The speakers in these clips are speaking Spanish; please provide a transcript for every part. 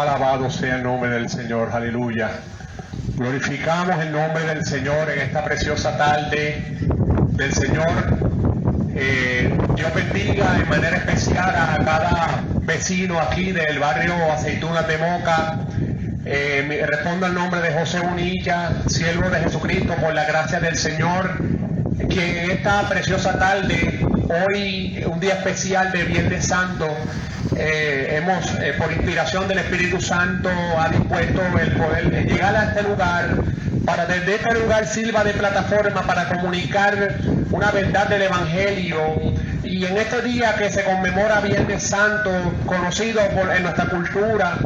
Alabado sea el nombre del Señor, aleluya. Glorificamos el nombre del Señor en esta preciosa tarde del Señor. Dios bendiga en manera especial a cada vecino aquí del barrio Aceitunas de Moca. Respondo al nombre de José Bonilla, siervo de Jesucristo, por la gracia del Señor, que en esta preciosa tarde, hoy un día especial de Viernes Santo, hemos, por inspiración del Espíritu Santo, ha dispuesto el poder llegar a este lugar, para desde este lugar sirva de plataforma para comunicar una verdad del Evangelio. Y en este día que se conmemora Viernes Santo, conocido en nuestra cultura,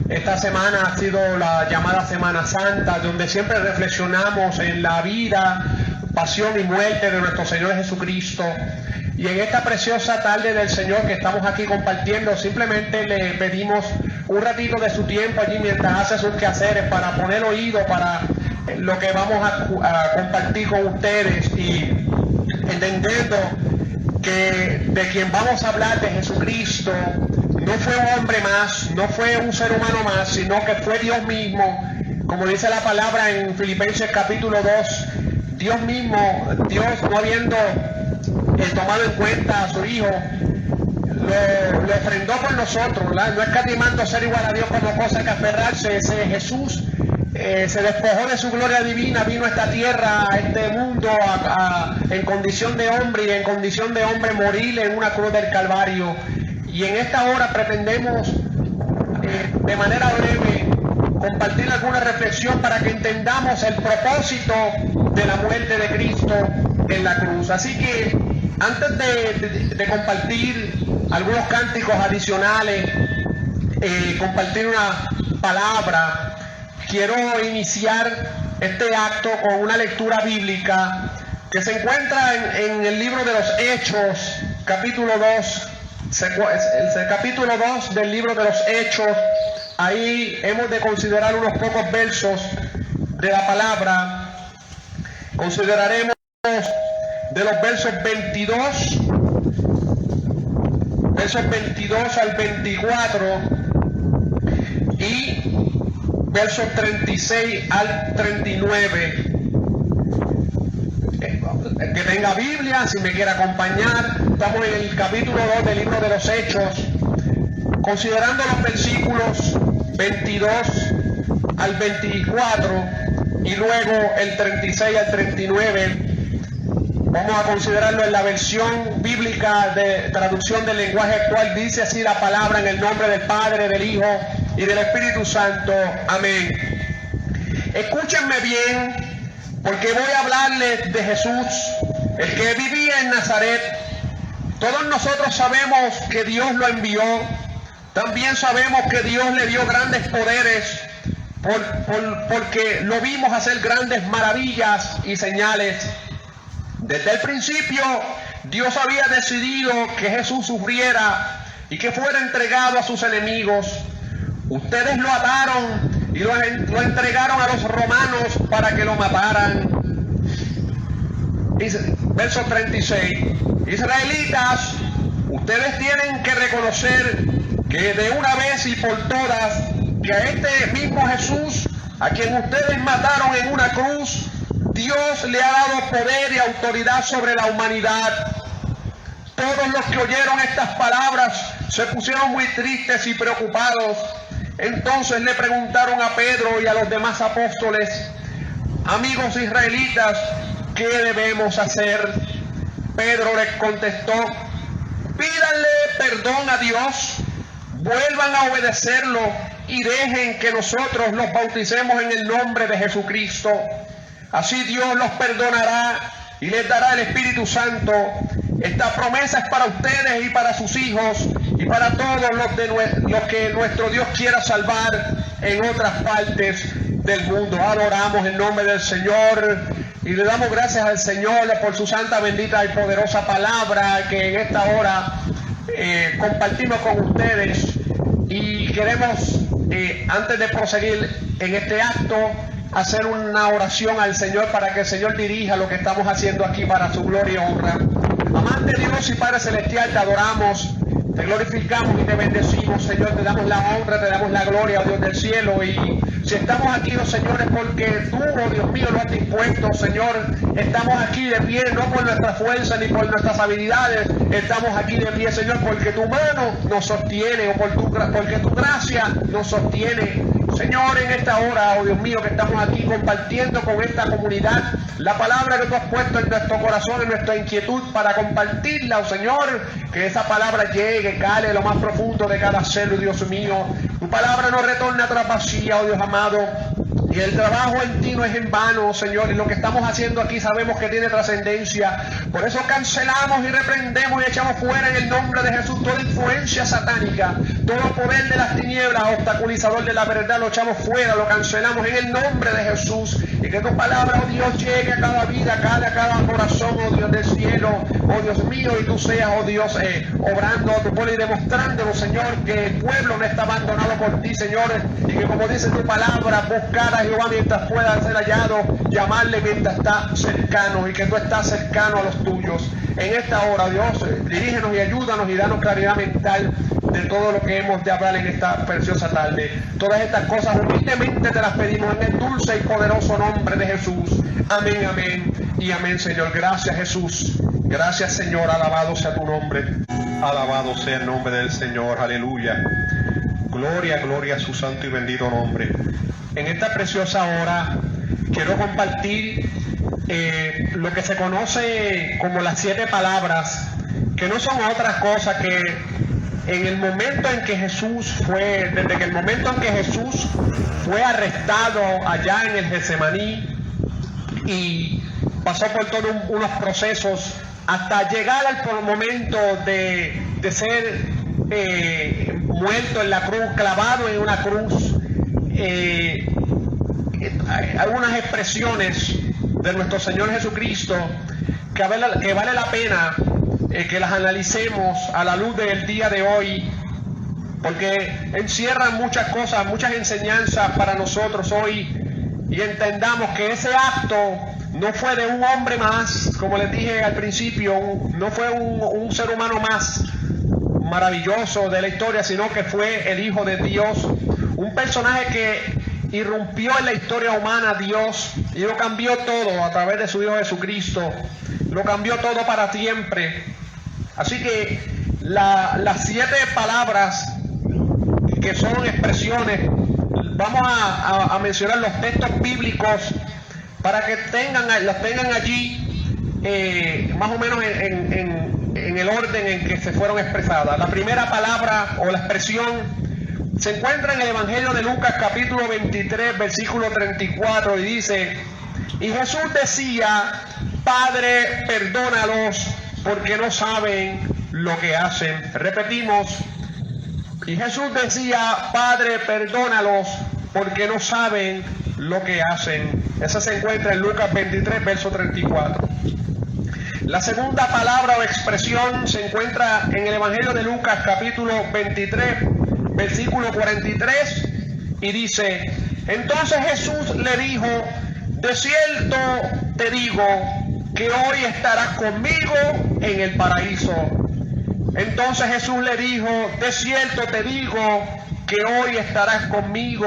esta semana ha sido la llamada Semana Santa, donde siempre reflexionamos en la vida, pasión y muerte de nuestro Señor Jesucristo. Y en esta preciosa tarde del Señor que estamos aquí compartiendo, simplemente le pedimos un ratito de su tiempo allí mientras hace sus quehaceres, para poner oído para lo que vamos a compartir con ustedes, y entendiendo que de quien vamos a hablar, de Jesucristo, no fue un hombre más, no fue un ser humano más, sino que fue Dios mismo. Como dice la palabra en Filipenses capítulo 2, Dios mismo, Dios no habiendo tomado en cuenta a su Hijo, lo ofrendó por nosotros, ¿verdad? No escatimando ser igual a Dios como cosa que aferrarse. Ese Jesús se despojó de su gloria divina, vino a esta tierra, a este mundo, en condición de hombre, y en condición de hombre morir en una cruz del Calvario. Y en esta hora pretendemos, de manera breve, compartir alguna reflexión para que entendamos el propósito de la muerte de Cristo en la cruz. Así que antes de compartir algunos cánticos adicionales, compartir una palabra, quiero iniciar este acto con una lectura bíblica que se encuentra en el libro de los Hechos, capítulo 2, el capítulo 2 del libro de los Hechos. Ahí hemos de considerar unos pocos versos de la palabra. Consideraremos de los versos 22 al 24 y versos 36 al 39. Que tenga Biblia, si me quiere acompañar, estamos en el capítulo 2 del libro de los Hechos, considerando los versículos 22 al 24 y luego el 36 al 39. Vamos a considerarlo en la versión bíblica de traducción del lenguaje actual. Dice así la palabra: en el nombre del Padre, del Hijo y del Espíritu Santo. Amén. Escúchenme bien, porque voy a hablarles de Jesús, el que vivía en Nazaret. Todos nosotros sabemos que Dios lo envió. También sabemos que Dios le dio grandes poderes, porque lo vimos hacer grandes maravillas y señales. Desde el principio, Dios había decidido que Jesús sufriera y que fuera entregado a sus enemigos. Ustedes lo ataron y lo entregaron a los romanos para que lo mataran. Verso 36. Israelitas, ustedes tienen que reconocer que de una vez y por todas, que a este mismo Jesús, a quien ustedes mataron en una cruz, Dios le ha dado poder y autoridad sobre la humanidad. Todos los que oyeron estas palabras se pusieron muy tristes y preocupados. Entonces le preguntaron a Pedro y a los demás apóstoles: amigos israelitas, ¿qué debemos hacer? Pedro les contestó: pídanle perdón a Dios, vuelvan a obedecerlo y dejen que nosotros los bauticemos en el nombre de Jesucristo. Así Dios los perdonará y les dará el Espíritu Santo. Esta promesa es para ustedes y para sus hijos y para todos los que nuestro Dios quiera salvar en otras partes del mundo. Adoramos el nombre del Señor y le damos gracias al Señor por su santa, bendita y poderosa palabra que en esta hora compartimos con ustedes. Y queremos, antes de proseguir en este acto, hacer una oración al Señor para que el Señor dirija lo que estamos haciendo aquí para su gloria y honra. Amante Dios y Padre Celestial, te adoramos, Te glorificamos y te bendecimos, Señor. Te damos la honra, te damos la gloria, oh Dios del cielo. Y si estamos aquí, oh Señor, es porque tú, oh Dios mío, lo has dispuesto, Señor. Estamos aquí de pie, no por nuestra fuerza ni por nuestras habilidades. Estamos aquí de pie, Señor, porque tu mano nos sostiene, o porque tu gracia nos sostiene. Señor, en esta hora, oh Dios mío, que estamos aquí compartiendo con esta comunidad la palabra que tú has puesto en nuestro corazón, en nuestra inquietud para compartirla, oh Señor, que esa palabra llegue, cale en lo más profundo de cada ser, oh Dios mío. Tu palabra no retorna atrás vacía, oh Dios amado. Y el trabajo en ti no es en vano, Señor, y lo que estamos haciendo aquí sabemos que tiene trascendencia. Por eso cancelamos y reprendemos y echamos fuera en el nombre de Jesús toda influencia satánica, todo poder de las tinieblas, obstaculizador de la verdad, lo echamos fuera, lo cancelamos en el nombre de Jesús. Y que tu palabra, oh Dios, llegue a cada vida, a cada corazón, oh Dios del cielo, oh Dios mío, y tú seas, oh Dios, obrando a tu pueblo y demostrándonos, Señor, que el pueblo no está abandonado por ti, Señor, y que como dice tu palabra, buscar a Jehová mientras pueda ser hallado, llamarle mientras está cercano, y que tú estás cercano a los tuyos. En esta hora, Dios, dirígenos y ayúdanos y danos claridad mental de todo lo que hemos de hablar en esta preciosa tarde. Todas estas cosas humildemente te las pedimos en el dulce y poderoso nombre de Jesús. Amén, amén y amén, Señor. Gracias, Jesús. Gracias, Señor. Alabado sea tu nombre. Alabado sea el nombre del Señor. Aleluya. Gloria, gloria a su santo y bendito nombre. En esta preciosa hora quiero compartir lo que se conoce como las 7 palabras, que no son otras cosas que en el momento en que Jesús fue, desde que el momento en que Jesús fue arrestado allá en el Getsemaní y pasó por todos unos procesos hasta llegar al momento de ser muerto en la cruz, clavado en una cruz. Hay algunas expresiones de nuestro Señor Jesucristo que vale la pena que las analicemos a la luz del día de hoy, porque encierran muchas cosas, muchas enseñanzas para nosotros hoy, y entendamos que ese acto no fue de un hombre más, como les dije al principio, no fue un ser humano más maravilloso de la historia, sino que fue el Hijo de Dios, un personaje que irrumpió en la historia humana, Dios, y lo cambió todo a través de su Hijo Jesucristo, lo cambió todo para siempre. Así que las 7 palabras que son expresiones, vamos a mencionar los textos bíblicos para que los tengan allí más o menos en el orden en que se fueron expresadas. La primera palabra o la expresión se encuentra en el Evangelio de Lucas capítulo 23 versículo 34 y dice: y Jesús decía, Padre, perdónalos porque no saben lo que hacen. Repetimos, y Jesús decía, Padre, perdónalos porque no saben lo que hacen. Esa se encuentra en Lucas 23 verso 34. La segunda palabra o expresión se encuentra en el Evangelio de Lucas capítulo 23 versículo 43 y dice: entonces Jesús le dijo, de cierto te digo que hoy estarás conmigo en el paraíso. Entonces Jesús le dijo, de cierto te digo que hoy estarás conmigo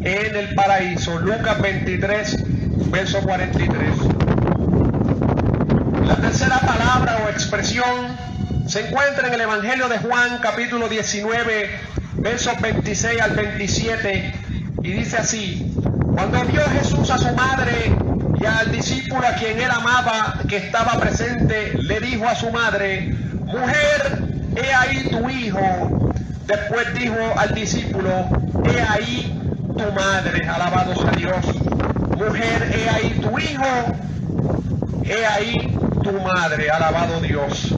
en el paraíso. Lucas 23 verso 43. La tercera palabra o expresión se encuentra en el Evangelio de Juan capítulo 19 versos 26 al 27 y dice así: cuando vio Jesús a su madre y al discípulo a quien él amaba que estaba presente, le dijo a su madre, mujer, he ahí tu hijo. Después dijo al discípulo, he ahí tu madre. Alabado sea Dios. Mujer, he ahí tu hijo, he ahí tu madre. Alabado Dios.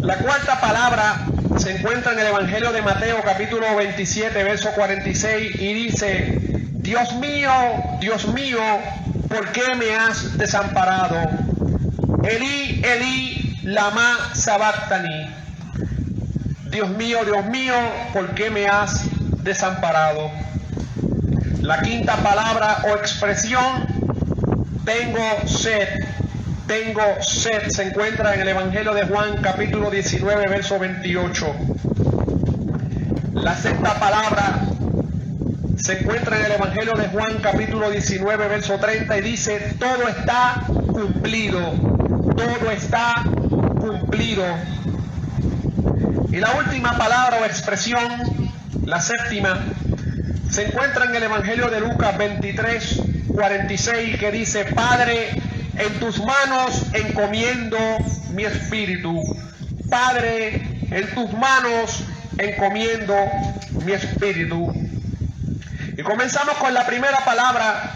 La cuarta palabra se encuentra en el Evangelio de Mateo capítulo 27 verso 46 y dice: Dios mío, ¿por qué me has desamparado? Elí, Elí, lama sabactani. Dios mío, ¿por qué me has desamparado? La quinta palabra o expresión, tengo sed. tengo sed, se encuentra en el Evangelio de Juan, capítulo 19, verso 28. La sexta palabra se encuentra en el Evangelio de Juan, capítulo 19, verso 30, y dice: todo está cumplido, todo está cumplido. Y la última palabra o expresión, la séptima, se encuentra en el Evangelio de Lucas 23, 46, que dice: Padre, en tus manos encomiendo mi espíritu. Padre, en tus manos encomiendo mi espíritu. Y comenzamos con la primera palabra,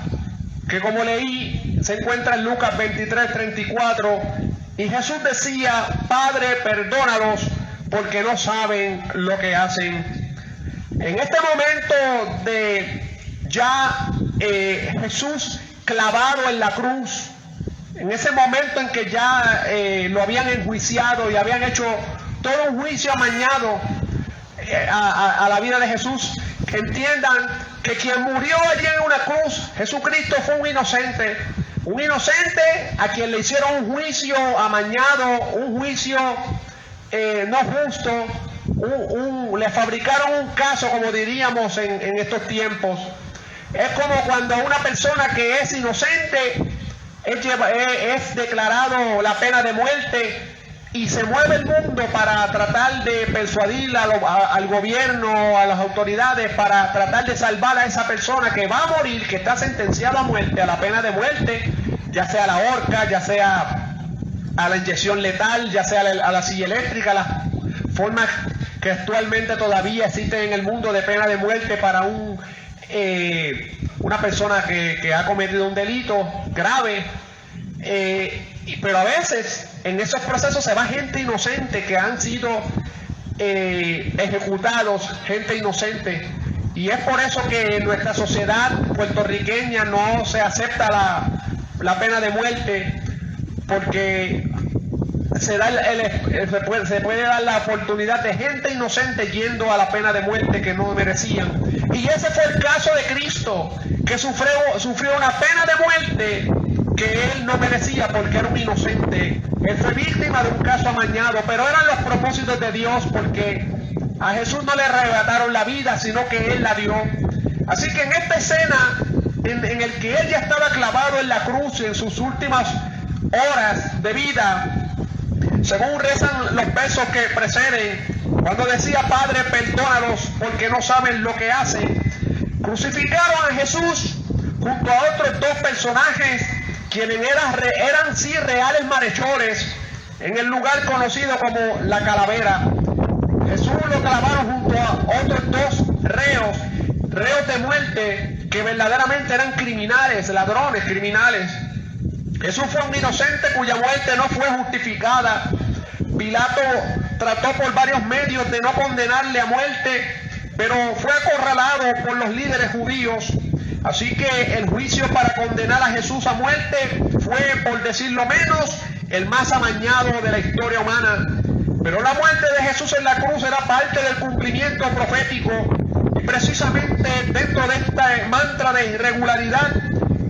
que como leí, se encuentra en Lucas 23, 34, y Jesús decía: Padre, perdónalos, porque no saben lo que hacen. En este momento de ya Jesús clavado en la cruz, en ese momento en que ya lo habían enjuiciado y habían hecho todo un juicio amañado a la vida de Jesús, entiendan que quien murió allí en una cruz, Jesucristo, fue un inocente a quien le hicieron un juicio amañado, un juicio no justo, le fabricaron un caso, como diríamos en estos tiempos. Es como cuando una persona que es inocente es declarado la pena de muerte, y se mueve el mundo para tratar de persuadir al gobierno, a las autoridades, para tratar de salvar a esa persona que va a morir, que está sentenciada a muerte, a la pena de muerte, ya sea a la horca, ya sea a la inyección letal, ya sea a la silla eléctrica, las formas que actualmente todavía existen en el mundo de pena de muerte para una persona que ha cometido un delito grave. Pero a veces en esos procesos se va gente inocente que han sido ejecutados, gente inocente, y es por eso que en nuestra sociedad puertorriqueña no se acepta la pena de muerte, porque se puede dar la oportunidad de gente inocente yendo a la pena de muerte que no merecían. Y ese fue el caso de Cristo, que sufrió una pena de muerte que él no merecía porque era un inocente. Él fue víctima de un caso amañado, pero eran los propósitos de Dios, porque a Jesús no le arrebataron la vida, sino que él la dio. Así que en esta escena en el que él ya estaba clavado en la cruz en sus últimas horas de vida, según rezan los versos que preceden, cuando decía: Padre, perdónalos porque no saben lo que hacen, crucificaron a Jesús junto a otros dos personajes quienes eran sí reales malhechores en el lugar conocido como La Calavera. Jesús lo clavaron junto a otros dos reos de muerte que verdaderamente eran criminales, ladrones, criminales. Jesús fue un inocente cuya muerte no fue justificada. Pilato trató por varios medios de no condenarle a muerte, pero fue acorralado por los líderes judíos. Así que el juicio para condenar a Jesús a muerte fue, por decirlo menos, el más amañado de la historia humana. Pero la muerte de Jesús en la cruz era parte del cumplimiento profético, y precisamente dentro de este mantra de irregularidad,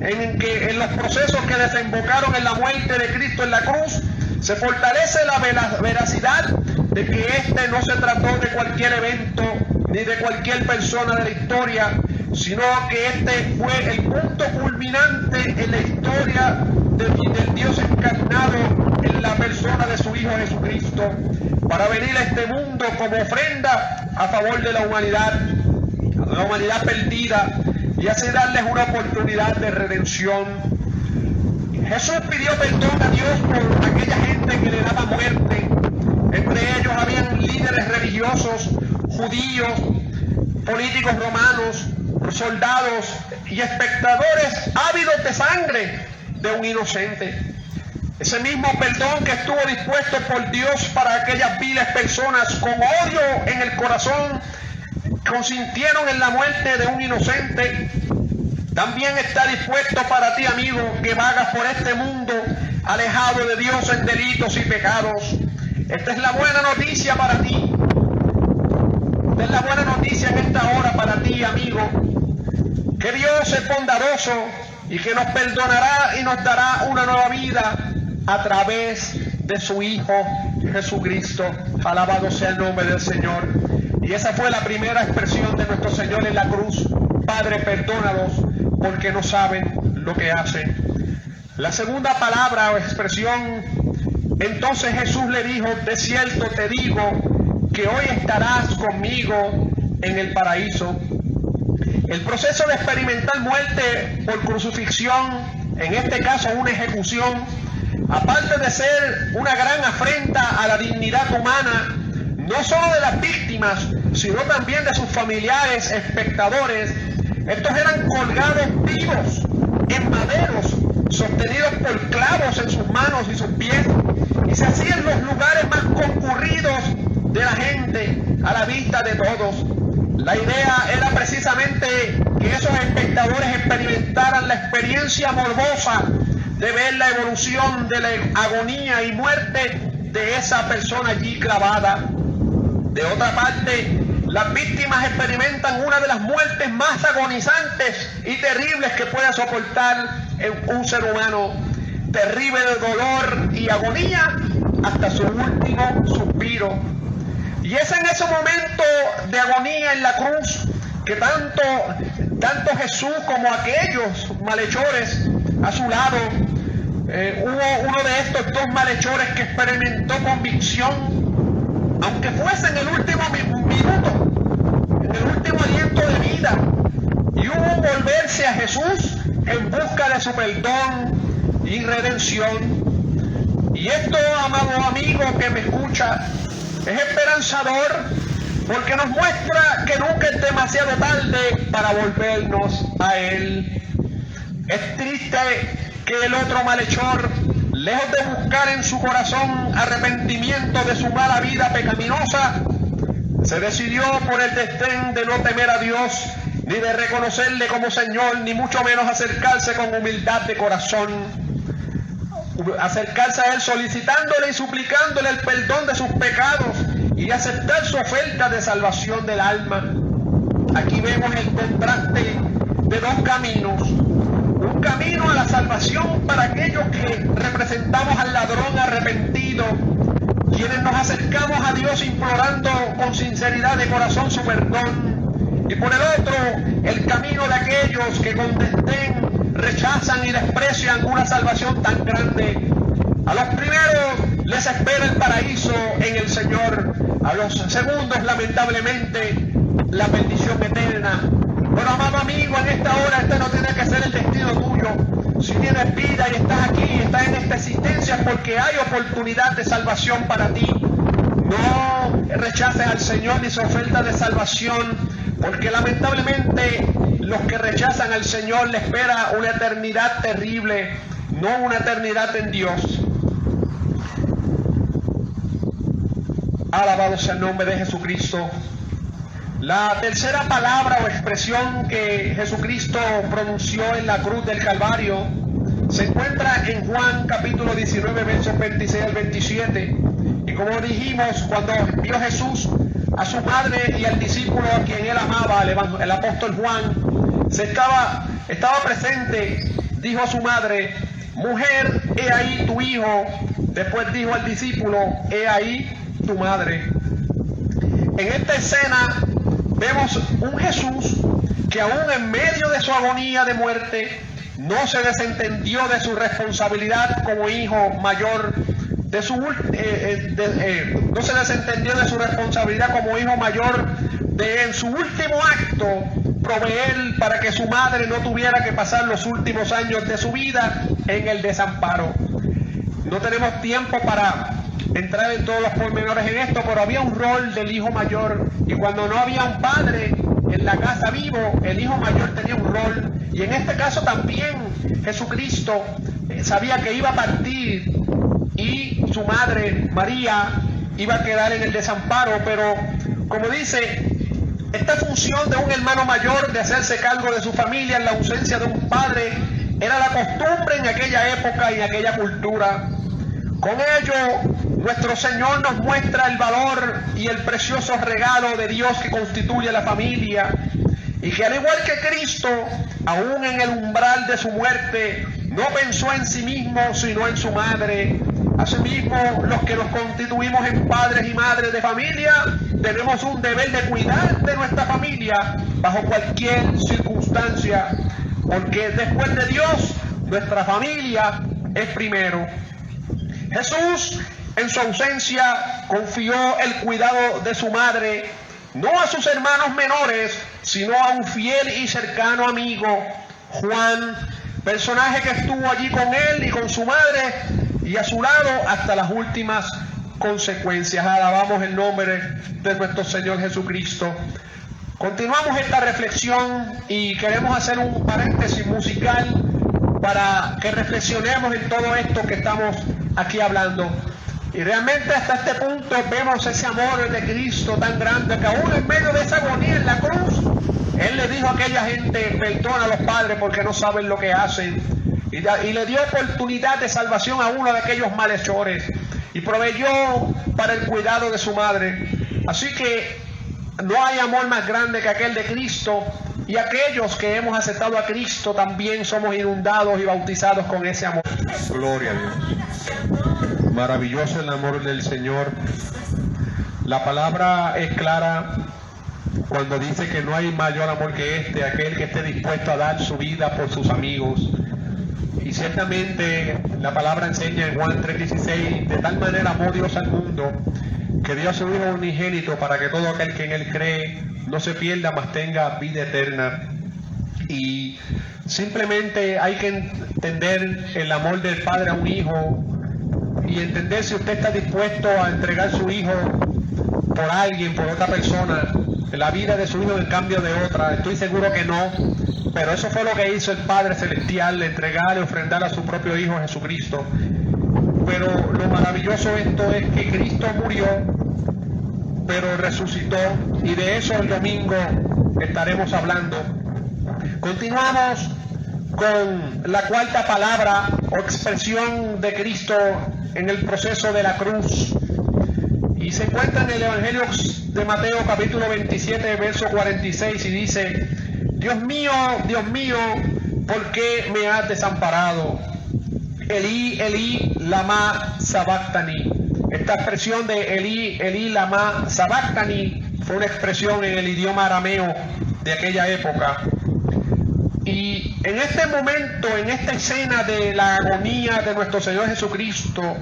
en los procesos que desembocaron en la muerte de Cristo en la cruz, se fortalece la veracidad de que este no se trató de cualquier evento ni de cualquier persona de la historia, sino que este fue el punto culminante en la historia del Dios encarnado en la persona de su Hijo Jesucristo, para venir a este mundo como ofrenda a favor de la humanidad perdida, y así darles una oportunidad de redención. Jesús pidió perdón a Dios por aquella gente que le daba muerte. Entre ellos habían líderes religiosos, judíos, políticos romanos, soldados y espectadores ávidos de sangre de un inocente. Ese mismo perdón que estuvo dispuesto por Dios para aquellas viles personas con odio en el corazón, consintieron en la muerte de un inocente, también está dispuesto para ti, amigo, que vagas por este mundo alejado de Dios en delitos y pecados. Esta es la buena noticia para ti. Esta es la buena noticia en esta hora para ti, amigo, que Dios es bondadoso y que nos perdonará y nos dará una nueva vida a través de su Hijo Jesucristo. Alabado sea el nombre del Señor. Y esa fue la primera expresión de nuestro Señor en la cruz: Padre, perdónalos porque no saben lo que hacen. La segunda palabra o expresión: entonces Jesús le dijo, de cierto te digo que hoy estarás conmigo en el paraíso. El proceso de experimentar muerte por crucifixión, en este caso una ejecución, aparte de ser una gran afrenta a la dignidad humana, no solo de las víctimas, sino también de sus familiares, espectadores, estos eran colgados vivos en maderos, sostenidos por clavos en sus manos y sus pies, y se hacía en los lugares más concurridos de la gente, a la vista de todos. La idea era precisamente que esos espectadores experimentaran la experiencia morbosa de ver la evolución de la agonía y muerte de esa persona allí clavada. De otra parte, las víctimas experimentan una de las muertes más agonizantes y terribles que pueda soportar un ser humano. Terrible de dolor y agonía hasta su último suspiro. Y es en ese momento de agonía en la cruz que tanto Jesús como aquellos malhechores a su lado, hubo uno de estos dos malhechores que experimentó convicción, aunque fuese en el último minuto, en el último aliento de vida, y hubo un volverse a Jesús en busca de su perdón y redención. Y esto, amado amigo que me escucha, es esperanzador porque nos muestra que nunca es demasiado tarde para volvernos a Él. Es triste que el otro malhechor, lejos de buscar en su corazón arrepentimiento de su mala vida pecaminosa, se decidió por el desdén de no temer a Dios, ni de reconocerle como Señor, ni mucho menos acercarse con humildad de corazón. Acercarse a Él solicitándole y suplicándole el perdón de sus pecados y aceptar su oferta de salvación del alma. Aquí vemos el contraste de dos caminos. Un camino a la salvación para aquellos que representamos al ladrón arrepentido, quienes nos acercamos a Dios implorando con sinceridad de corazón su perdón. Y por el otro, el camino de aquellos que con desdén rechazan y desprecian una salvación tan grande. A los primeros les espera el paraíso en el Señor, a los segundos lamentablemente la bendición eterna. Pero amado amigo, en esta hora este no tiene que ser el destino tuyo. Si tienes vida y estás aquí, estás en esta existencia, es porque hay oportunidad de salvación para ti. No rechaces al Señor ni su oferta de salvación, porque lamentablemente los que rechazan al Señor les espera una eternidad terrible, no una eternidad en Dios. Alabado sea el nombre de Jesucristo. La tercera palabra o expresión que Jesucristo pronunció en la cruz del Calvario se encuentra en Juan capítulo 19, versos 26 al 27. Y como dijimos, cuando vio Jesús a su madre y al discípulo a quien él amaba, el apóstol Juan, estaba presente, dijo a su madre: mujer, he ahí tu hijo. Después dijo al discípulo: he ahí tu madre. En esta escena vemos un Jesús que aún en medio de su agonía de muerte no se desentendió de su responsabilidad como hijo mayor, no se desentendió de su responsabilidad como hijo mayor de en su último acto proveer para que su madre no tuviera que pasar los últimos años de su vida en el desamparo. No tenemos tiempo para entrar en todos los pormenores en esto, pero había un rol del hijo mayor, y cuando no había un padre en la casa vivo, el hijo mayor tenía un rol. Y en este caso también Jesucristo sabía que iba a partir y su madre María iba a quedar en el desamparo, pero como dice, esta función de un hermano mayor de hacerse cargo de su familia en la ausencia de un padre era la costumbre en aquella época y en aquella cultura. Con ello, nuestro Señor nos muestra el valor y el precioso regalo de Dios que constituye la familia, y que al igual que Cristo, aún en el umbral de su muerte, no pensó en sí mismo, sino en su madre. Asimismo, los que nos constituimos en padres y madres de familia, tenemos un deber de cuidar de nuestra familia bajo cualquier circunstancia, porque después de Dios, nuestra familia es primero. Jesús, en su ausencia, confió el cuidado de su madre, no a sus hermanos menores, sino a un fiel y cercano amigo, Juan, personaje que estuvo allí con él y con su madre y a su lado hasta las últimas consecuencias. Alabamos el nombre de nuestro Señor Jesucristo. Continuamos esta reflexión y queremos hacer un paréntesis musical para que reflexionemos en todo esto que estamos aquí hablando. Y realmente hasta este punto vemos ese amor de Cristo tan grande que aún en medio de esa agonía en la cruz, Él le dijo a aquella gente: perdona a los padres porque no saben lo que hacen. Y le dio oportunidad de salvación a uno de aquellos malhechores y proveyó para el cuidado de su madre. Así que no hay amor más grande que aquel de Cristo, y aquellos que hemos aceptado a Cristo también somos inundados y bautizados con ese amor. Gloria a Dios. Maravilloso el amor del Señor. La palabra es clara cuando dice que no hay mayor amor que este, aquel que esté dispuesto a dar su vida por sus amigos. Y ciertamente la palabra enseña en Juan 3:16: de tal manera amó Dios al mundo, que dio a su Hijo unigénito, para que todo aquel que en Él cree no se pierda, mas tenga vida eterna. Y simplemente hay que entender el amor del Padre a un hijo, y entender si usted está dispuesto a entregar su hijo por alguien, por otra persona, la vida de su hijo en cambio de otra. Estoy seguro que no, pero eso fue lo que hizo el Padre Celestial: entregar y ofrendar a su propio Hijo Jesucristo. Pero lo maravilloso de esto es que Cristo murió, pero resucitó, y de eso el domingo estaremos hablando. Continuamos con la cuarta palabra o expresión de Cristo en el proceso de la cruz, y se encuentra en el Evangelio de Mateo capítulo 27 verso 46, y dice: Dios mío, ¿por qué me has desamparado? Elí, Elí, lama sabactani. Esta expresión de Elí, Elí, lama sabactani fue una expresión en el idioma arameo de aquella época. Y en este momento, en esta escena de la agonía de nuestro Señor Jesucristo,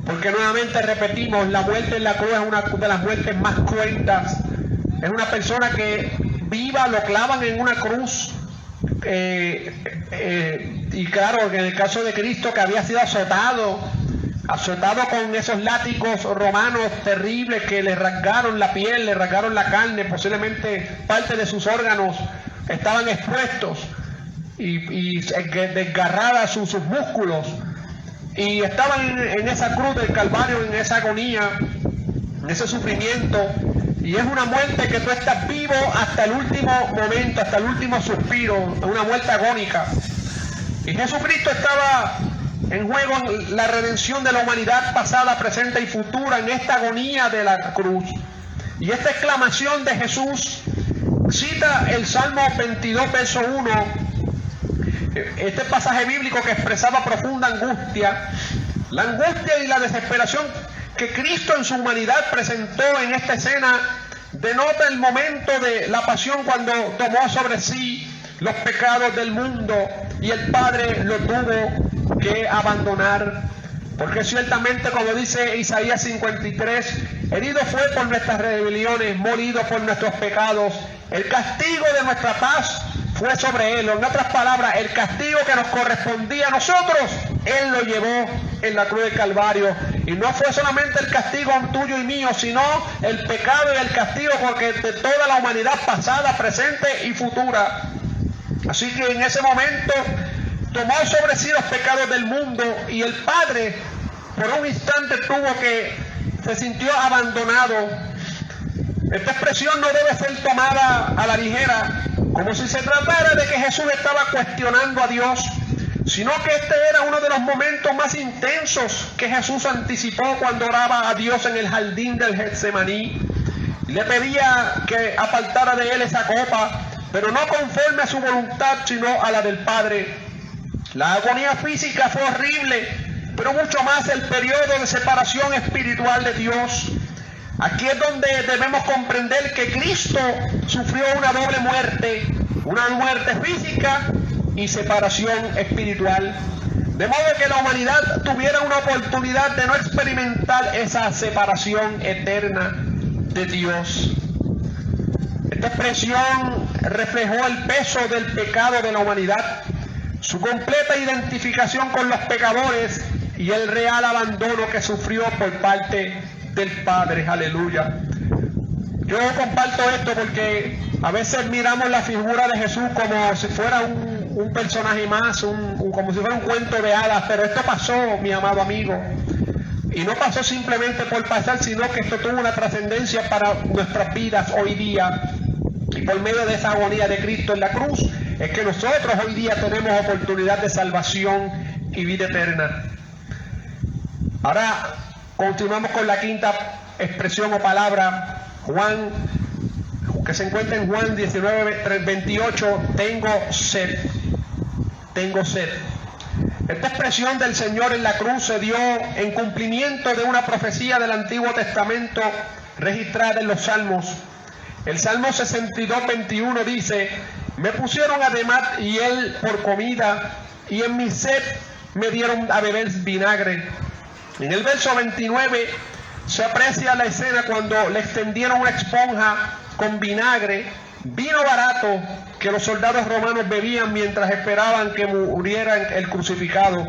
porque nuevamente repetimos, la muerte en la cruz es una de las muertes más cruentas. Es una persona que viva lo clavan en una cruz, y claro, en el caso de Cristo, que había sido azotado con esos látigos romanos terribles que le rasgaron la piel, le rasgaron la carne, posiblemente parte de sus órganos estaban expuestos y desgarradas sus músculos, y estaban en esa cruz del Calvario, en esa agonía, en ese sufrimiento. Y es una muerte que tú estás vivo hasta el último momento, hasta el último suspiro, una muerte agónica. Y Jesucristo estaba en juego en la redención de la humanidad pasada, presente y futura, en esta agonía de la cruz. Y esta exclamación de Jesús cita el Salmo 22, verso 1, este pasaje bíblico que expresaba profunda angustia, la angustia y la desesperación que Cristo en su humanidad presentó en esta escena. Denota el momento de la pasión, cuando tomó sobre sí los pecados del mundo y el Padre lo tuvo que abandonar. Porque ciertamente, como dice Isaías 53, herido fue por nuestras rebeliones, molido por nuestros pecados, el castigo de nuestra paz fue sobre él. En otras palabras, el castigo que nos correspondía a nosotros, él lo llevó en la cruz del Calvario. Y no fue solamente el castigo tuyo y mío, sino el pecado y el castigo porque de toda la humanidad pasada, presente y futura. Así que en ese momento tomó sobre sí los pecados del mundo, y el Padre por un instante se sintió abandonado. Esta expresión no debe ser tomada a la ligera, como si se tratara de que Jesús estaba cuestionando a Dios, sino que este era uno de los momentos más intensos que Jesús anticipó cuando oraba a Dios en el jardín del Getsemaní. Le pedía que apartara de él esa copa, pero no conforme a su voluntad, sino a la del Padre. La agonía física fue horrible, pero mucho más el periodo de separación espiritual de Dios. Aquí es donde debemos comprender que Cristo sufrió una doble muerte, una muerte física y separación espiritual. De modo que la humanidad tuviera una oportunidad de no experimentar esa separación eterna de Dios. Esta expresión reflejó el peso del pecado de la humanidad, su completa identificación con los pecadores y el real abandono que sufrió por parte del Padre. Aleluya. Yo comparto esto porque a veces miramos la figura de Jesús como si fuera un personaje más, como si fuera un cuento de hadas, pero esto pasó, mi amado amigo. Y no pasó simplemente por pasar, sino que esto tuvo una trascendencia para nuestras vidas hoy día. Y por medio de esa agonía de Cristo en la cruz, es que nosotros hoy día tenemos oportunidad de salvación y vida eterna. Ahora continuamos con la quinta expresión o palabra, Juan, que se encuentra en Juan 19:28, tengo sed. Tengo sed. Esta expresión del Señor en la cruz se dio en cumplimiento de una profecía del Antiguo Testamento registrada en los Salmos. El Salmo 62:21 dice: me pusieron además y él por comida, y en mi sed me dieron a beber vinagre. En el verso 29 se aprecia la escena cuando le extendieron una esponja con vinagre, vino barato que los soldados romanos bebían mientras esperaban que muriera el crucificado.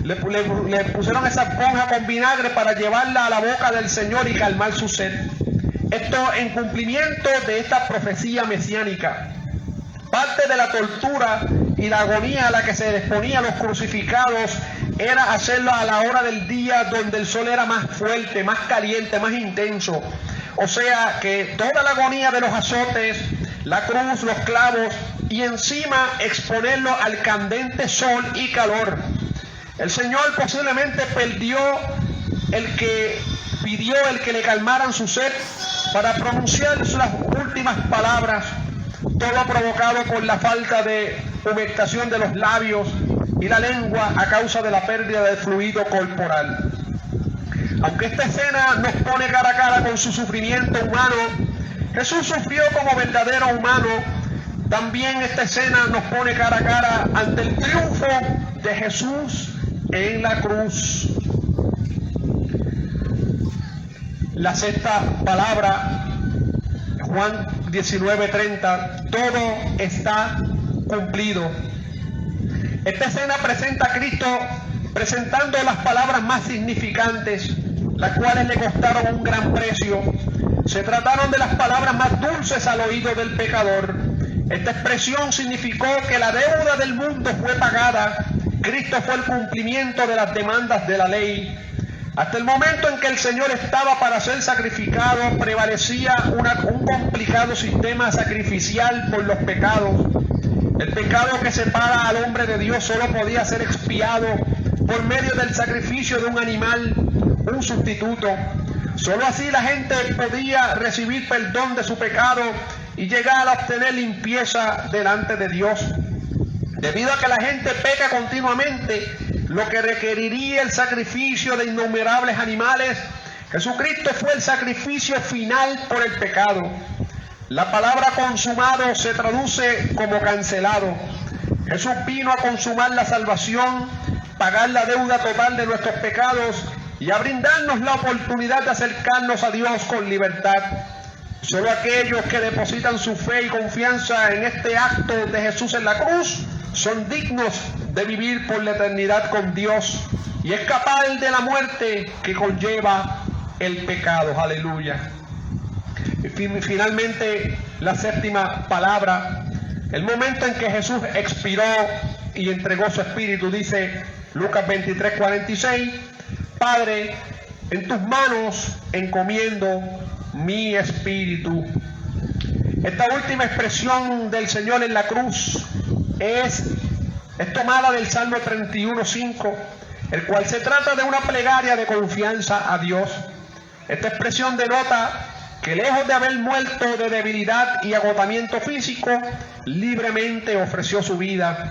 Le pusieron esa esponja con vinagre para llevarla a la boca del Señor y calmar su sed. Esto en cumplimiento de esta profecía mesiánica. Parte de la tortura y la agonía a la que se exponían los crucificados era hacerlo a la hora del día donde el sol era más fuerte, más caliente, más intenso. O sea que toda la agonía de los azotes, la cruz, los clavos y encima exponerlo al candente sol y calor. El Señor posiblemente pidió el que le calmaran su sed para pronunciar las últimas palabras, todo provocado por la falta de humectación de los labios y la lengua a causa de la pérdida del fluido corporal. Aunque esta escena nos pone cara a cara con su sufrimiento humano, Jesús sufrió como verdadero humano. También esta escena nos pone cara a cara ante el triunfo de Jesús en la cruz. La sexta palabra, Juan 19:30, todo está cumplido. Esta escena presenta a Cristo presentando las palabras más significantes, las cuales le costaron un gran precio. Se trataron de las palabras más dulces al oído del pecador. Esta expresión significó que la deuda del mundo fue pagada. Cristo fue el cumplimiento de las demandas de la ley. Hasta el momento en que el Señor estaba para ser sacrificado, prevalecía un complicado sistema sacrificial por los pecados. El pecado que separa al hombre de Dios solo podía ser expiado por medio del sacrificio de un animal, un sustituto. Solo así la gente podía recibir perdón de su pecado y llegar a obtener limpieza delante de Dios. Debido a que la gente peca continuamente, lo que requeriría el sacrificio de innumerables animales, Jesucristo fue el sacrificio final por el pecado. La palabra consumado se traduce como cancelado. Jesús vino a consumar la salvación, pagar la deuda total de nuestros pecados y a brindarnos la oportunidad de acercarnos a Dios con libertad. Solo aquellos que depositan su fe y confianza en este acto de Jesús en la cruz son dignos de vivir por la eternidad con Dios y escapar de la muerte que conlleva el pecado. Aleluya. Y finalmente, la séptima palabra, el momento en que Jesús expiró y entregó su espíritu, dice Lucas 23:46, Padre, en tus manos encomiendo mi espíritu. Esta última expresión del Señor en la cruz es tomada del Salmo 31:5, el cual se trata de una plegaria de confianza a Dios. Esta expresión denota que lejos de haber muerto de debilidad y agotamiento físico, libremente ofreció su vida.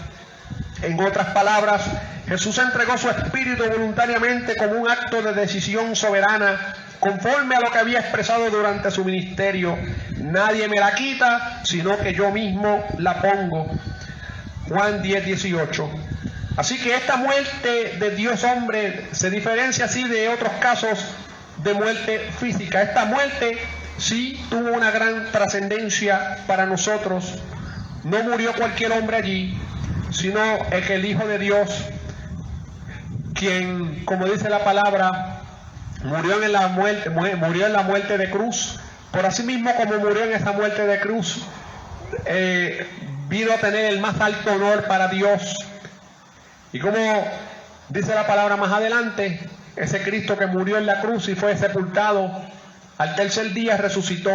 En otras palabras, Jesús entregó su espíritu voluntariamente como un acto de decisión soberana, conforme a lo que había expresado durante su ministerio. Nadie me la quita, sino que yo mismo la pongo. Juan 10:18. Así que esta muerte de Dios hombre se diferencia así de otros casos de muerte física. Esta muerte sí tuvo una gran trascendencia para nosotros. No murió cualquier hombre allí, sino el Hijo de Dios, quien, como dice la palabra, murió en la muerte de cruz. Por así mismo como murió en esa muerte de cruz, vino a tener el más alto honor para Dios. Y como dice la palabra más adelante, ese Cristo que murió en la cruz y fue sepultado, al tercer día resucitó,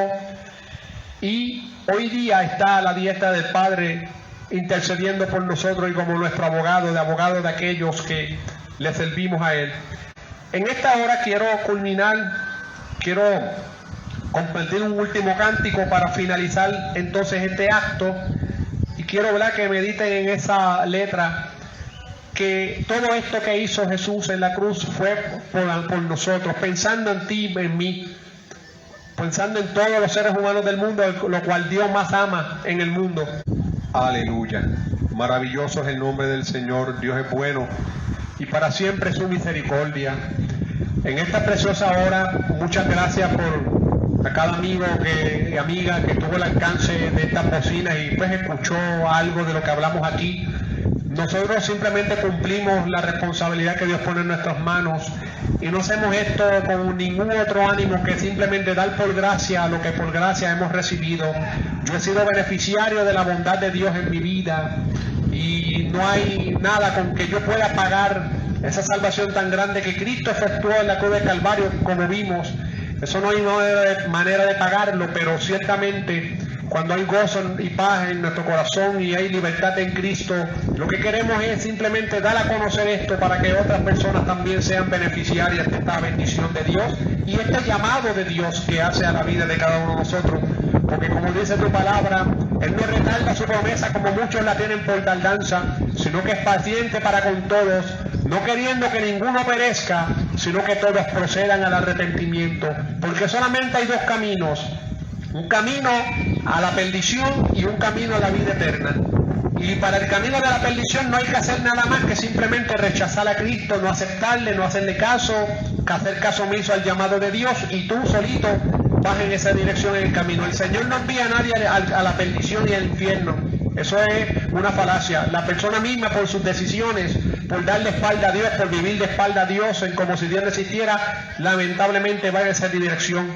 y hoy día está a la diestra del Padre intercediendo por nosotros y como nuestro abogado de aquellos que le servimos a Él. En esta hora quiero compartir un último cántico para finalizar entonces este acto, y quiero, ¿verdad?, que mediten en esa letra, que todo esto que hizo Jesús en la cruz fue por nosotros, pensando en ti, en mí, pensando en todos los seres humanos del mundo, lo cual Dios más ama en el mundo. Aleluya. Maravilloso es el nombre del Señor. Dios es bueno y para siempre es su misericordia. En esta preciosa hora, muchas gracias por a cada amigo y amiga que tuvo el alcance de estas bocinas y pues escuchó algo de lo que hablamos aquí. Nosotros simplemente cumplimos la responsabilidad que Dios pone en nuestras manos, y no hacemos esto con ningún otro ánimo que simplemente dar por gracia lo que por gracia hemos recibido. Yo he sido beneficiario de la bondad de Dios en mi vida, y no hay nada con que yo pueda pagar esa salvación tan grande que Cristo efectuó en la cruz del Calvario, como vimos. Eso no hay manera de pagarlo, pero ciertamente cuando hay gozo y paz en nuestro corazón y hay libertad en Cristo, lo que queremos es simplemente dar a conocer esto para que otras personas también sean beneficiarias de esta bendición de Dios y este llamado de Dios que hace a la vida de cada uno de nosotros. Porque como dice tu palabra, Él no retarda su promesa como muchos la tienen por tardanza, sino que es paciente para con todos, no queriendo que ninguno perezca, sino que todos procedan al arrepentimiento. Porque solamente hay dos caminos: un camino a la perdición y un camino a la vida eterna. Y para el camino de la perdición no hay que hacer nada más que simplemente rechazar a Cristo, no aceptarle, no hacerle caso, hacer caso omiso al llamado de Dios, y tú solito vas en esa dirección en el camino. El Señor no envía a nadie a la perdición y al infierno. Eso es una falacia. La persona misma, por sus decisiones, por darle espalda a Dios, por vivir de espalda a Dios, como si Dios no existiera, lamentablemente va en esa dirección.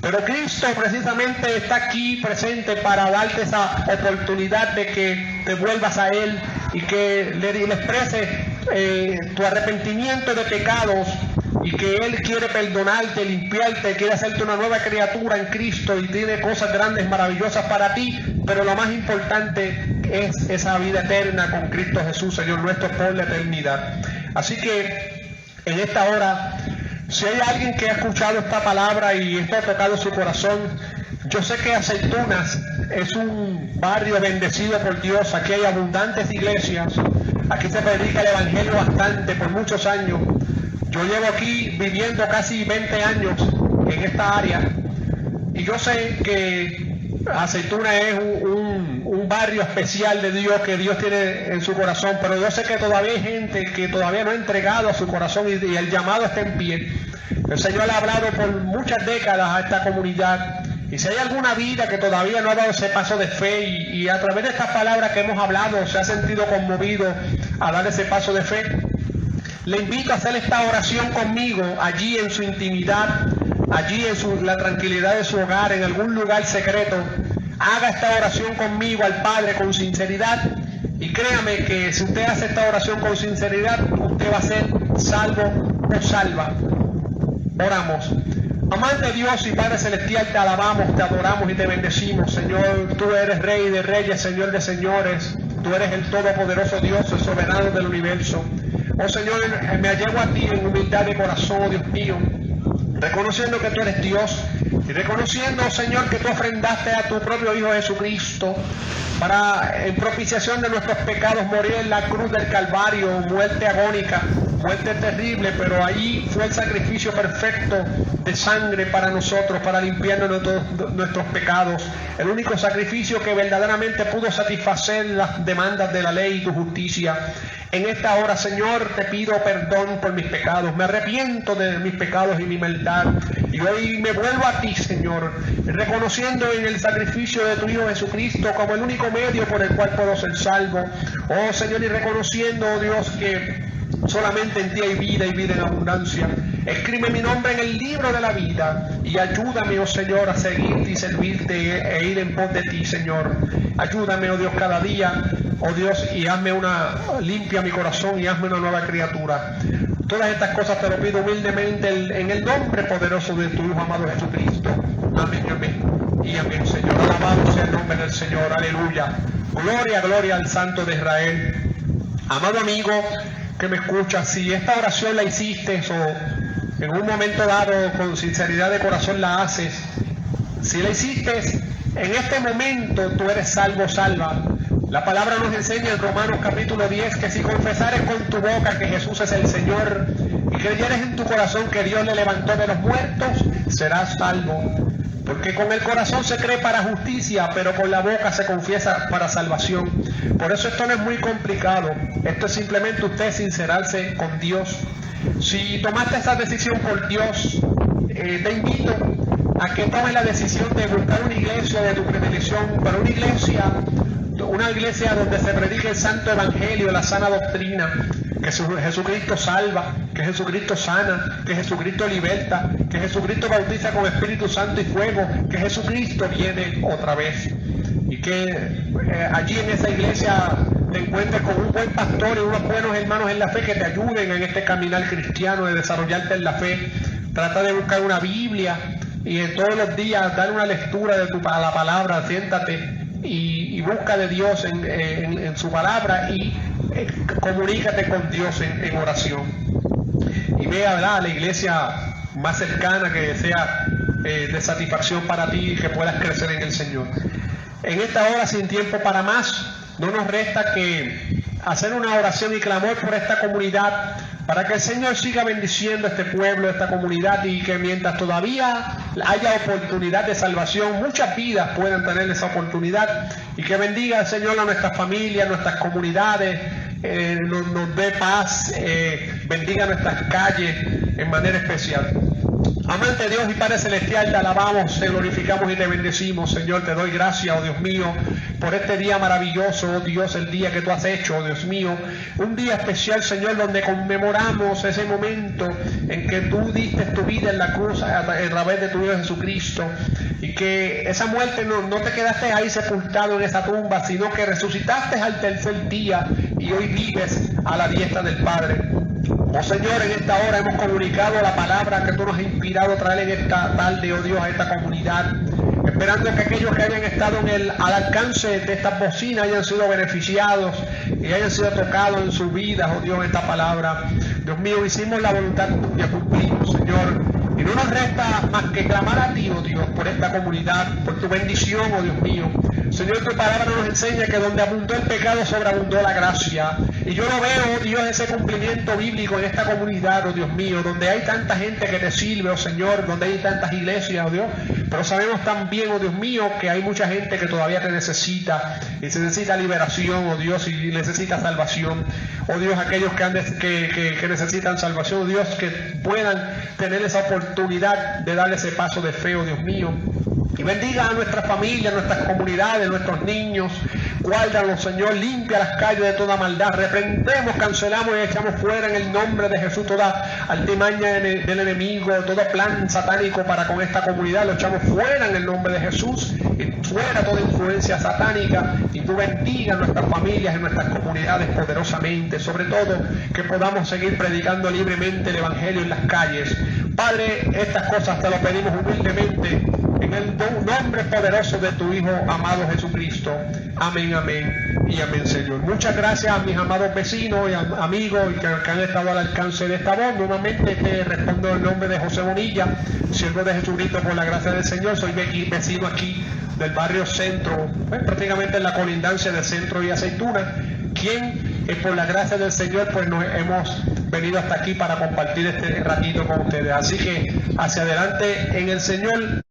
Pero Cristo precisamente está aquí presente para darte esa oportunidad de que te vuelvas a Él y que le expreses tu arrepentimiento de pecados, y que Él quiere perdonarte, limpiarte, quiere hacerte una nueva criatura en Cristo y tiene cosas grandes, maravillosas para ti. Pero lo más importante es esa vida eterna con Cristo Jesús, Señor nuestro, por la eternidad. Así que en esta hora, si hay alguien que ha escuchado esta palabra y esto ha tocado su corazón, yo sé que Aceitunas es un barrio bendecido por Dios. Aquí hay abundantes iglesias, aquí se predica el evangelio bastante por muchos años. Yo llevo aquí viviendo casi 20 años en esta área, y yo sé que Aceituna es un barrio especial de Dios que Dios tiene en su corazón, pero yo sé que todavía hay gente que todavía no ha entregado a su corazón y el llamado está en pie. El Señor ha hablado por muchas décadas a esta comunidad, y si hay alguna vida que todavía no ha dado ese paso de fe y a través de estas palabras que hemos hablado se ha sentido conmovido a dar ese paso de fe, le invito a hacer esta oración conmigo allí en su intimidad, allí en la tranquilidad de su hogar, en algún lugar secreto. Haga esta oración conmigo al Padre con sinceridad, y créame que si usted hace esta oración con sinceridad, usted va a ser salvo o salva. Oramos. Amante Dios y Padre Celestial, te alabamos, te adoramos y te bendecimos, Señor. Tú eres Rey de Reyes, Señor de Señores. Tú eres el Todopoderoso Dios, el soberano del universo. Oh Señor, me allego a ti en humildad de corazón, Dios mío, reconociendo que tú eres Dios y reconociendo, Señor, que tú ofrendaste a tu propio Hijo Jesucristo en propiciación de nuestros pecados, morir en la cruz del Calvario, muerte agónica, muerte terrible, pero ahí fue el sacrificio perfecto de sangre para nosotros, para limpiarnos de todos nuestros pecados. El único sacrificio que verdaderamente pudo satisfacer las demandas de la ley y tu justicia. En esta hora, Señor, te pido perdón por mis pecados. Me arrepiento de mis pecados y mi maldad. Y hoy me vuelvo a ti, Señor, reconociendo en el sacrificio de tu Hijo Jesucristo como el único medio por el cual puedo ser salvo. Oh, Señor, y reconociendo, oh Dios, que solamente en ti hay vida y vida en abundancia. Escribe mi nombre en el libro de la vida y ayúdame, oh Señor, a seguirte y servirte e ir en pos de ti, Señor. Ayúdame, oh Dios, cada día, oh Dios, y limpia mi corazón y hazme una nueva criatura. Todas estas cosas te lo pido humildemente en el nombre poderoso de tu Hijo amado Jesucristo. Amén, amén y amén, Señor. Alabado sea el nombre del Señor. Aleluya. Gloria, gloria al Santo de Israel. Amado amigo que me escuchas, si esta oración la hiciste o en un momento dado con sinceridad de corazón la haces, si la hiciste en este momento, tú eres salvo, salva. La palabra nos enseña en Romanos capítulo 10 que si confesares con tu boca que Jesús es el Señor y creyeres en tu corazón que Dios le levantó de los muertos, serás salvo. Porque con el corazón se cree para justicia, pero con la boca se confiesa para salvación. Por eso esto no es muy complicado. Esto es simplemente usted sincerarse con Dios. Si tomaste esa decisión por Dios, te invito a que tomes la decisión de buscar una iglesia de tu predilección, pero una iglesia donde se predique el santo evangelio, la sana doctrina, que Jesucristo salva, que Jesucristo sana, que Jesucristo liberta, que Jesucristo bautiza con Espíritu Santo y fuego, que Jesucristo viene otra vez. Y que allí en esa iglesia te encuentres con un buen pastor y unos buenos hermanos en la fe que te ayuden en este caminar cristiano de desarrollarte en la fe. Trata de buscar una Biblia y en todos los días dar una lectura de la palabra, siéntate y busca de Dios en su palabra y comunícate con Dios en oración. Y vea, ¿verdad?, a la iglesia más cercana que sea de satisfacción para ti y que puedas crecer en el Señor. En esta hora, sin tiempo para más, no nos resta que hacer una oración y clamor por esta comunidad, para que el Señor siga bendiciendo este pueblo, esta comunidad, y que mientras todavía haya oportunidad de salvación, muchas vidas puedan tener esa oportunidad, y que bendiga el Señor a nuestras familias, nuestras comunidades, nos dé paz, bendiga nuestras calles en manera especial. Amante Dios y Padre Celestial, te alabamos, te glorificamos y te bendecimos. Señor, te doy gracias, oh Dios mío, por este día maravilloso, oh Dios, el día que tú has hecho, oh Dios mío. Un día especial, Señor, donde conmemoramos ese momento en que tú diste tu vida en la cruz a través de tu Hijo Jesucristo. Y que esa muerte no te quedaste ahí sepultado en esa tumba, sino que resucitaste al tercer día y hoy vives a la diestra del Padre. Oh Señor, en esta hora hemos comunicado la palabra que tú nos has inspirado a traer en esta tarde, oh Dios, a esta comunidad, esperando que aquellos que hayan estado al alcance de estas bocinas hayan sido beneficiados y hayan sido tocados en sus vidas, oh Dios, esta palabra. Dios mío, hicimos la voluntad tuya, cumplimos, Señor, y no nos resta más que clamar a ti, oh Dios, por esta comunidad, por tu bendición, oh Dios mío. Señor, tu palabra nos enseña que donde abundó el pecado, sobreabundó la gracia. Y yo lo veo, oh Dios, ese cumplimiento bíblico en esta comunidad, oh Dios mío, donde hay tanta gente que te sirve, oh Señor, donde hay tantas iglesias, oh Dios. Pero sabemos también, oh Dios mío, que hay mucha gente que todavía te necesita, y se necesita liberación, oh Dios, y necesita salvación. Oh Dios, aquellos que necesitan salvación, oh Dios, que puedan tener esa oportunidad de darle ese paso de fe, oh Dios mío. Y bendiga a nuestras familias, nuestras comunidades, nuestros niños. Guárdalos, Señor, limpia las calles de toda maldad. Reprendemos, cancelamos y echamos fuera en el nombre de Jesús toda altimaña del enemigo, todo plan satánico para con esta comunidad. Lo echamos fuera en el nombre de Jesús. Y fuera toda influencia satánica. Y tú bendiga a nuestras familias y nuestras comunidades poderosamente. Sobre todo, que podamos seguir predicando libremente el Evangelio en las calles. Padre, estas cosas te lo pedimos humildemente en el nombre poderoso de tu Hijo amado Jesucristo. Amén, amén y amén, Señor. Muchas gracias a mis amados vecinos y amigos que han estado al alcance de esta voz. Nuevamente te respondo en nombre de José Bonilla, siervo de Jesucristo por la gracia del Señor. Soy vecino aquí del barrio Centro, prácticamente en la colindancia del Centro y Aceituna, quien por la gracia del Señor pues nos hemos venido hasta aquí para compartir este ratito con ustedes. Así que hacia adelante en el Señor.